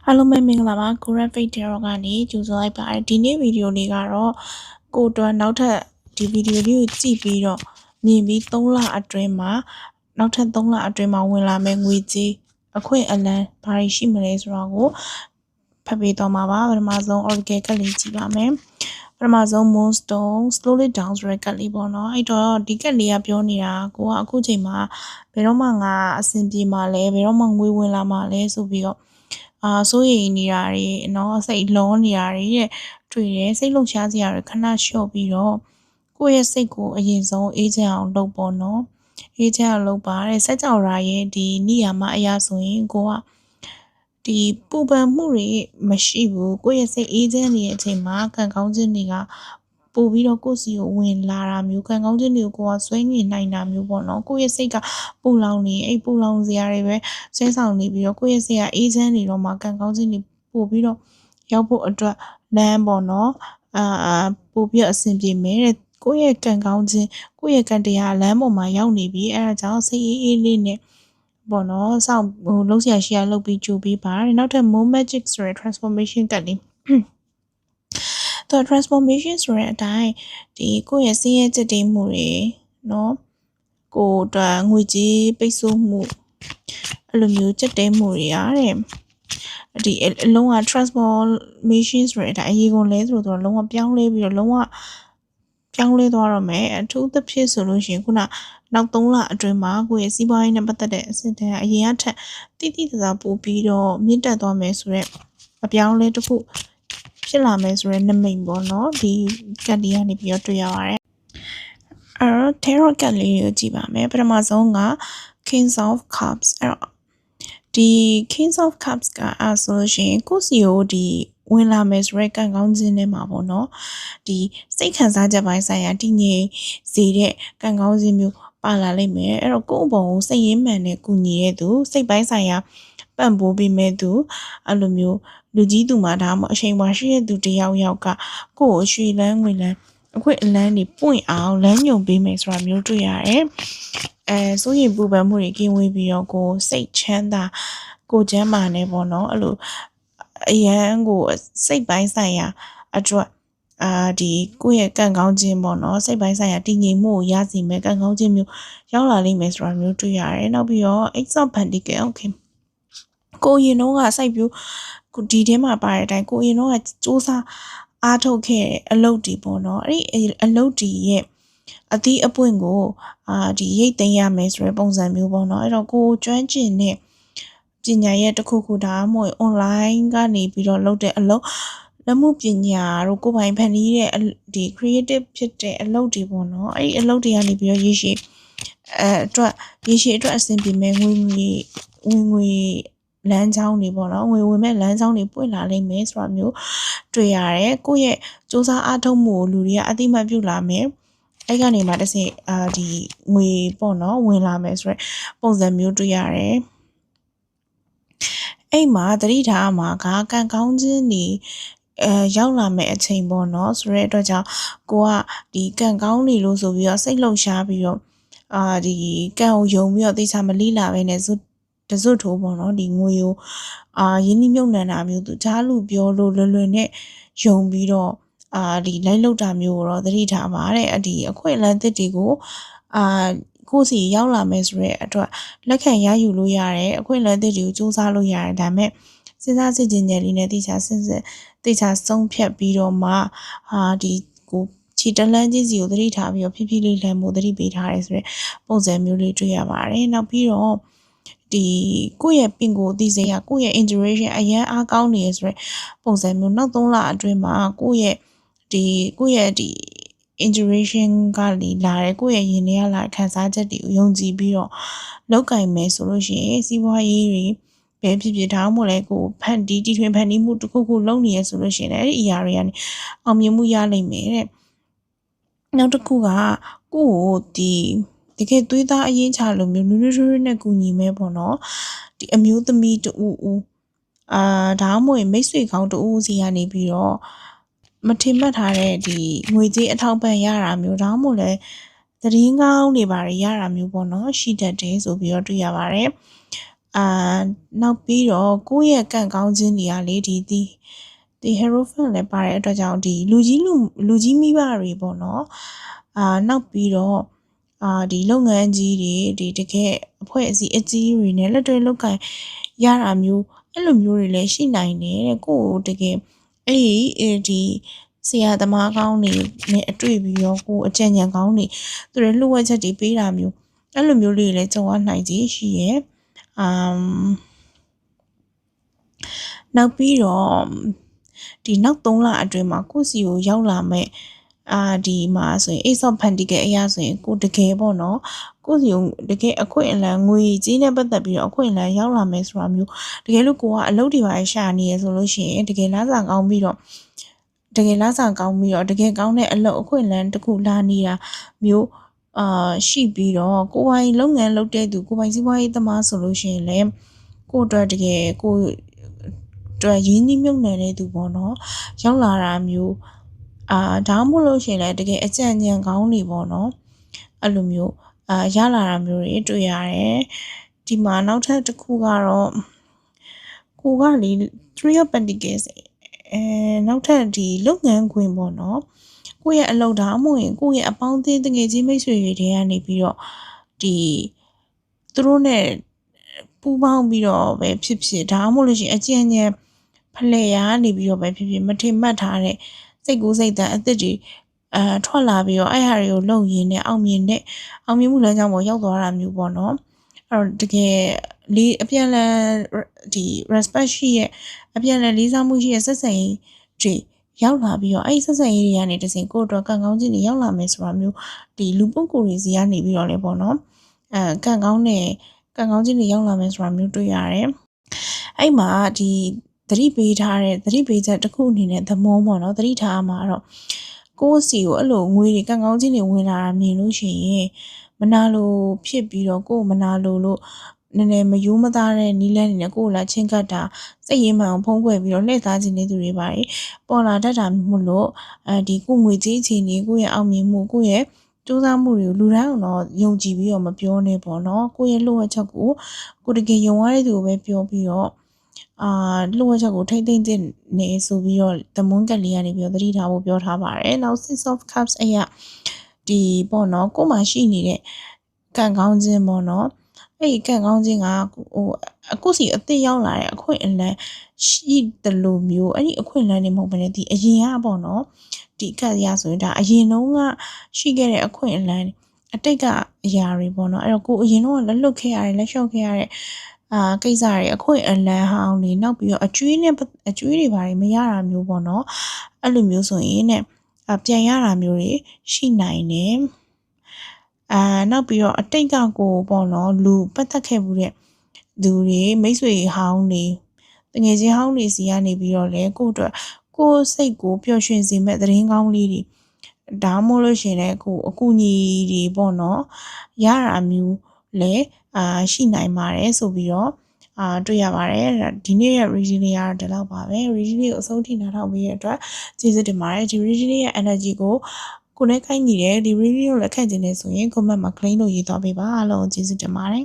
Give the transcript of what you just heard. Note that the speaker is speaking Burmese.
အားလုံးပဲမင်္ဂလာပါကိုရက်ဖိတ်တဲ့ရောကနေကြိုဆိုလိုက်ပါတယ်ဒီနေ့ဗီဒီယိုလေးကတော့ကိုတွန်းနောက်ထပ်ဒီဗီဒီယိုလေးကိုကြည့်ပြီးတော့မြင်ပြီး3လအတွင်းမှာနောက်ထပ်3လအတွင်းမှာဝင်လာမယ့်ငွေကြေးအခွင့်အလမ်းဘာတွေရှိမလဲဆိုတော့ကိုဖတ်ပေးတော့မှာပါပထမဆုံး Oracle ကလေးကြည့်ပါမယ်ပထမဆုံး Moonstone Slow It Down ဆိုတဲ့ကလေးပေါ့နော်အဲ့တော့ဒီကလေးကပြောနေတာကိုကအခုချိန်မှာဘယ်တော့မှငါအဆင်ပြေမှာလဲဘယ်တော့မှငွေဝင်လာမှာလဲဆိုပြီးတော့စိုးရိမ်နေတာတွေနော်စိတ်လုံးနေတာတွေတဲ့တွေ့တယ်စိတ်လှုပ်ရှားစရာတွေခဏလျှော့ပြီးတော့ကိုယ့်ရဲ့စိတ်ကိုအရင်ဆုံးအေးချမ်းအောင်လုပ်ပေါ့နော်အေးချမ်းအောင်လုပ်ပါတဲ့စက်ကြောရာရဲ့ဒီနိယာမအရာဆိုရင်ကိုကဒီပူပန်မှုတွေမရှိဘူးကိုယ့်ရဲ့စိတ်အေးချမ်းနေတဲ့အချိန်မှာကံကောင်းခြင်းတွေကပို့ပြီးတော့ကိုယ့်စီကိုဝင်လာတာမျိုးကံကောင်းခြင်းတွေကိုကဆွဲငင်နိုင်တာမျိုးပေါ့နော်ကိုယ့်ရဲ့စိတ်ကပူလောင်နေအဲ့ပူလောင်စရာတွေပဲဆွဲဆောင်နေပြီးတော့ကိုယ့်ရဲ့စိတ်ကအေးချမ်းနေတော့မှကံကောင်းခြင်းတွေပို့ပြီးတော့ရောက်ဖို့အတွက်လမ်းပေါ့နော်ပို့ပြီးအဆင်ပြေမယ်တဲ့ကိုယ့်ရဲ့ကံကောင်းခြင်းကိုယ့်ရဲ့ကံတရားလမ်းပေါ်မှာရောက်နေပြီအဲဒါကြောင့်စိတ်အေးလေးနဲ့ပေါ့နော်စောင့်လုံးစရာရှိရလုပ်ပြီးကြိုပြီးပါနောက်ထပ် More Magic ဆိုတဲ့ transformation ကလေးtransformation ဆိုတဲ့အတိုင်းဒီကိုယ့်ရဲ့စင်းရဲချက်တွေမှုတွေနော်ကိုယ်အတွက်ငွေကြေးပိတ်ဆို့မှုအဲ့လိုမျိုးချက်တဲမှုတွေအားတဲ့ဒီအလုံးဝ transformation ဆိုတဲ့အတိုင်းအရေးကုန်လဲဆိုတော့လုံးဝပြောင်းလဲပြီးတော့လုံးဝပြောင်းလဲသွားတော့မယ်အထူးသဖြင့်ဆိုလို့ရှိရင်ခုနနောက်3လအတွင်းမှာကိုယ့်ရဲ့စီးပွားရေးနဲ့ပတ်သက်တဲ့အဆင့်တန်းအရင်ကထက်တိတိကျကျပို့ပြီးတော့မြင့်တက်သွားမယ်ဆိုတော့အပြောင်းလဲတစ်ခုဖြစ်လာမယ်ဆိုတဲ့နမိတ်ပေါ့နော်ဒီကတ်လေးကနေပြီးတော့တွေ့ရပါတယ်အဲ့တော့ tarot ကတ်လေးကိုကြည့်ပါမယ်ပထမဆုံးက Kings of Cups အဲ့တော့ဒီ Kings of Cups ကဆိုလို့ရှိရင်ကိုယ့်စီကိုဒီဝင်လာမယ်ဆိုရဲကံကောင်းခြင်းနဲ့မှာပေါ့နော်ဒီစိတ်ခံစားချက်ပိုင်းဆိုင်ရာတည်ငြိမ်စေတဲ့ကံကောင်းခြင်းမျိုးပါလာလိမ့်မယ်အဲ့တော့ကိုယ့်အပေါ်ကိုစိတ်ရင်းမှန်နဲ့ကူညီရသူစိတ်ပိုင်းဆိုင်ရာပံ့ပိုးပေးမဲ့သူအဲ့လိုမျိုးလူကြီးသူမှာဒါမှအချိန်မရှိတဲ့သူတယောက်ကကိုယ့်ကိုရွှေလန်းငွေလန်းအခွင့်အလမ်းတွေပွင့်အောင်လမ်းညွှန်ပေးမယ်ဆိုတာမျိုးတွေ့ရတယ်စိုးရိမ်ပူပန်မှုတွေကင်းဝေးပြီးတော့ကိုစိတ်ချမ်းသာကိုကျမ်းမာနေပေါ့နော်အဲ့လိုအရန်ကိုစိတ်ပိုင်းဆိုင်ရာအတွက်ဒီကိုယ့်ရဲ့ကံကောင်းခြင်းပေါ့နော်စိတ်ပိုင်းဆိုင်ရာတည်ငြိမ်မှုကိုရစီမယ်ကံကောင်းခြင်းမျိုးရောက်လာလိမ့်မယ်ဆိုတာမျိုးတွေ့ရတယ်နောက်ပြီးတော့ Ace of Pentacles okay ကိုရင်တော့ကစိုက်ပြူဒီထဲမှာပါတဲ့အတိုင်းကိုရင်တော့ကစူးစမ်းအားထုတ်ခဲ့အလုပ်တီပေါ့နော်အဲ့ဒီအလုပ်တီရဲ့အသီးအပွင့်ကိုဒီရိတ်သိမ်းရမယ်ဆိုတဲ့ပုံစံမျိုးပေါ့နော်အဲ့တော့ကိုကျွမ်းကျင်တဲ့ပညာရဲ့တစ်ခုခုဒါမှမဟုတ် online ကနေပြီးတော့လုပ်တဲ့အလုပ်လက်မှုပညာတို့ကိုယ်ပိုင်ဖန်တီးတဲ့ဒီ creative ဖြစ်တဲ့အလုပ်တွေပေါ့နော်အဲ့ဒီအလုပ်တွေကနေပြီးတော့ရေရှည်အတွက်အဆင်ပြေမဲ့ငွေလမ်းကြောင်းတွေပေါ့နော်ငွေဝင်မဲ့လမ်းကြောင်းတွေပွင့်လာလိမ့်မယ်ဆိုတာမျိုးတွေ့ရတယ်ကိုယ့်ရဲ့စူးစမ်းအားထုတ်မှုကိုလူတွေကအတိမတ်ပြုလာမယ်အဲ့ကနေမှတစ်ဆင့်ဒီငွေပေါ့နော်ဝင်လာမယ်ဆိုတော့ပုံစံမျိုးတွေ့ရတယ်အဲ့မှာသတိထားမှာကကံကောင်းခြင်းနေရောက်လာမဲ့အချိန်ပေါ့နော်ဆိုတဲ့အတွက်ကြောင့်ကိုကဒီကံကောင်းနေလို့ဆိုပြီးတော့စိတ်လှုပ်ရှားပြီးတော့ဒီကံကိုယုံပြီးတော့သိချာမလိလာပဲနဲ့တစွတ်ထိုးပေါ့နော်ဒီငွေကိုရင်းနှီးမြုပ်နှံတာမျိုးသူကြားလူပြောလို့လွယ်နဲ့ယုံပြီးတော့ဒီလိုက်လောက်တာမျိုးကိုတော့သတိထားပါတဲ့ဒီအခွင့်အလမ်းသစ်တွေကိုကိုယ်စီရောက်လာမယ်ဆိုတဲ့အတွက်လက်ခံရယူလို့ရတယ်အခွင့်အလမ်းသစ်တွေကိုစူးစမ်းလို့ရတယ်ဒါပေမဲ့စဉ်းစားစစ်ခြင်းလေးနဲ့တိကျဆုံးဖြတ်ပြီးတော့မှဒီကိုခြေတလန်းချင်းစီကိုသတိထားပြီးတော့ဖြည်းဖြည်းလေးလမ်းမို့သတိပေးထားရဲဆိုတဲ့ပုံစံမျိုးလေးတွေ့ရပါတယ်နောက်ပြီးတော့ဒီကိုယ့်ရဲ့ပင်ကိုယ်သိစေရကိုယ့်ရဲ့ intuition အရန်အားကောင်းနေရဆိုတဲ့ပုံစံမျိုးနောက်3လအတွင်းမှာကိုယ့်ရဲ့ဒီ intuition ကလာတယ်ကိုယ့်ရဲ့ရင်ထဲကလာခံစားချက်တွေကိုယုံကြည်ပြီးတော့လောက်ကင်မယ်ဆိုလို့ရှိရင်စီးပွားရေးတွေပဲဖြစ်ဖြစ်ဒါမှမဟုတ်လဲကိုတီထွင်ဖန်တီးမှုတစ်ခုခုလုပ်နေရဆိုလို့ရှိရင်အဲ့ဒီအရာတွေကနေအောင်မြင်မှုရလိမ့်မယ်တဲ့နောက်တစ်ခုကကိုယ့်ကိုတကယ်သွေးသားအရင်ချလိုမျိုးနူးနူးနဲ့ကူညီမဲပေါ့နော်ဒီအမျိုးသမီးတူဦးဒါမှမဟုတ်မိတ်ဆွေကောင်းတူဦးစီကနေပြီးတော့မထင်မှတ်ထားတဲ့ဒီငွေကြေးအထောက်ပံ့ရတာမျိုးဒါမှမဟုတ်လဲသတင်းကောင်းတွေပါရတာမျိုးပေါ့နော်ရှိတတ်တယ်ဆိုပြီးတော့တွေ့ရပါတယ် နောက်ပြီးတော့ကိုယ့်ရဲ့ကံကောင်းခြင်းတွေကလေဒီ Hierophant လည်းပါတဲ့အတွက်ကြောင့်ဒီလူကြီးမိဘတွေပေါ့နော်နောက်ပြီးတော့ဒီလုပ်ငန်းကြီးတွေဒီတကယ်အဖွဲ့အစည်းအကြီးတွေနဲ့လက်တွဲလုပ်ကိုင်ရတာမျိုးအဲ့လိုမျိုးတွေလည်းရှိနိုင်တယ်တဲ့ကိုယ်တကယ်ဒီဆရာသမားကောင်းတွေနဲ့အတွေ့ပြီးတော့ကိုယ်အကြံဉာဏ်ကောင်းတွေသူတွေလှုပ်ဝက်ချက်တွေပေးတာမျိုးအဲ့လိုမျိုးလေးလည်းကြုံရနိုင်ကြီးရှိရဲ့နောက်ပြီးတော့ဒီနောက်3လအတွင်းမှာကိုယ့်စီကိုရောက်လာမဲ့ဒီမှာဆိုရင် Ace of Pentacles အရာဆိုရင်ကိုတကယ်ပေါ့နော်ကိုစီတကယ်အခွင့်အလမ်းငွေကြီးနဲ့ပတ်သက်ပြီးတော့အခွင့်အလမ်းရောက်လာမယ်ဆိုတာမျိုးတကယ်လို့ကိုကအလုပ်တွေပါရှာနေရဆိုလို့ရှိရင်တကယ်လစာကောင်းပြီးတော့တကယ်ကောင်းတဲ့အလုပ်အခွင့်အလမ်းတစ်ခုလာနေတာမျိုးရှိပြီးတော့ကိုယ်ပိုင်လုပ်ငန်းလုပ်တဲ့သူကိုယ်ပိုင်စီးပွားရေးသမားဆိုလို့ရှိရင်လည်းကိုယ်အတွက်တကယ်ကိုအတွက်ရင်းနှီးမြှုပ်နှံတဲ့သူပေါ့နော်ရောက်လာတာမျိုးဒါမှမဟုတ်လို့ရှိရင်လည်းတကယ်အကြံဉာဏ်ကောင်းနေပေါ့နော်အဲ့လိုမျိုးရလာတာမျိုးတွေတွေ့ရတယ်ဒီမှာနောက်ထပ်တစ်ခုကတော့ကိုကလေ Three of Pentacles နောက်ထပ်ဒီလုပ်ငန်းခွင်ပေါ့နော်ကိုယ့်ရဲ့အလုပ်ဒါမှမဟုတ်ရင်ကိုယ့်ရဲ့အပေါင်းအသင်းတကယ်ချင်းမိတ်ဆွေတွေထဲကနေပြီးတော့ဒီသူတို့နဲ့ပူးပေါင်းပြီးတော့ပဲဖြစ်ဒါမှမဟုတ်လို့ရှိရင်အကျဉ်းဉာဏ်ဖလှယ်ရနေပြီးတော့ပဲဖြစ်မထင်မှတ်ထားတဲ့စိတ်ကူးစိတ်တန်အသက်တွေထွက်လာပြီးတော့အဲ့ဟာတွေကိုလုပ်ရင်းနဲ့အောင်မြင်မှုလမ်းကြောင်းပေါ်ရောက်သွားတာမျိုးပေါ့နော်အဲ့တော့တကယ်အပြန်လည်ဒီ respect ရှိရဲ့အပြန်လည်လေးစားမှုရှိရဲ့ဆက်ဆံရေးတွေရောက်လာပြီးတော့အဲ့ဆက်ဆံရေးတွေကနေတစင်ကိုယ့်အတွက်ကံကောင်းခြင်းတွေရောက်လာမယ်ဆိုတာမျိုးဒီလူပုဂ္ဂိုလ်တွေစီကနေပြီးတော့လေပေါ့နော်ကံကောင်းခြင်းတွေရောက်လာမယ်ဆိုတာမျိုးတွေ့ရတယ်အဲ့မှာဒီသတိပေးချက်တစ်ခုအနေနဲ့သမုံပေါ့နော်သတိထားမှာတော့ကိုယ့်စီကိုအဲ့လိုငွေတွေကံကောင်းခြင်းတွေဝင်လာတာမြင်လို့ရှိရင်မနာလိုဖြစ်ပြီးတော့ကိုယ်မနာလိုလို့နည်းနည်းမယိုးမသားတဲ့နီးလန်းနေနဲ့ကိုယ်လာချင်းကပ်တာစိတ်ရင်းမှန်ဖုံးကွယ်ပြီးတော့လှည့်သားခြင်းတဲ့သူတွေပါပေါ်လာတတ်တာမို့လို့ဒီကိုငွေကြေးအခြေအနေကိုယ့်ရဲ့အောင်မြင်မှုကိုယ့်ရဲ့စူးစမ်းမှုတွေကိုလူတိုင်းတော့ယုံကြည်ပြီးတော့မပြောနဲ့ပေါ့နော်ကိုယ့်ရဲ့လှုပ်ဝက်ချက်ကိုတကယ်ယုံရတဲ့သူကိုပဲပြောပြီးတော့လှုပ်ဝက်ချက်ကိုထိမ့်သိမ့်တဲ့နေဆိုပြီးတော့သမွန်းကက်လေးကနေပြီးတော့သတိထားဖို့ပြောထားပါတယ်နောက် Six of Cups အရာဒီပေါ့နော်ကိုယ်မှာရှိနေတဲ့ကံကောင်းခြင်းပေါ့နော်အဲ့ဒီကံကောင်းခြင်းကအခုစီအသက်ရောက်လာတဲ့အခွင့်အလမ်းရှိတယ်လို့မျိုးအဲ့ဒီအခွင့်အလမ်းတွေမဟုတ်ဘဲနဲ့ဒီအရင်ကပေါ့နော်ဒီကတ်ရဆိုရင်ဒါအရင်တုန်းကရှိခဲ့တဲ့အခွင့်အလမ်းအတိတ်ကအရာတွေပေါ့နော်အဲ့တော့ကိုအရင်တော့လက်လွတ်ခဲ့ရတယ်လက်လျှော့ခဲ့ရတဲ့ကိစ္စတွေအခွင့်အလမ်းဟောင်းတွေနောက်ပြီးတော့အကျွေးတွေဘာတွေမရတာမျိုးပေါ့နော်အဲ့လိုမျိုးဆိုရင်နဲ့ပြန်ရတာမျိုးတွေရှိနိုင်တယ်နောက်ပြီးတော့အတိတ်ကကိုပေါ့နော်လူပတ်သက်ခဲ့မှုတဲ့သူတွေမိတ်ဆွေဟောင်းတွေတငယ်ချင်းဟောင်းတွေစီကနေပြီးတော့လေကိုယ့်အတွက်ကိုယ်စိတ်ကိုပျော်ရွှင်စေမဲ့သတင်းကောင်းလေးတွေဒါမှမဟုတ်လို့ရှင်လေကိုအကူအညီတွေပေါ့နော်ရတာမျိုးလည်းရှိနိုင်ပါတယ်ဆိုပြီးတော့တွေ့ရပါတယ်ဒီနေ့ရဲ့ reading လေးကတော့ဒီလောက်ပါပဲ reading လေးကိုအဆုံးထိနားထောင်ပြီးရတဲ့အတွက်ကျေးဇူးတင်ပါတယ်ဒီ reading လေးရဲ့ energy ကိုနဲ့ကိုင်းညီတယ်ဒီ reading ကိုလည်းခန့်ကျင်နေဆိုရင် comment မှာ claim လို့ရေးသွားပေးပါအားလုံးကျေးဇူးတင်ပါတယ်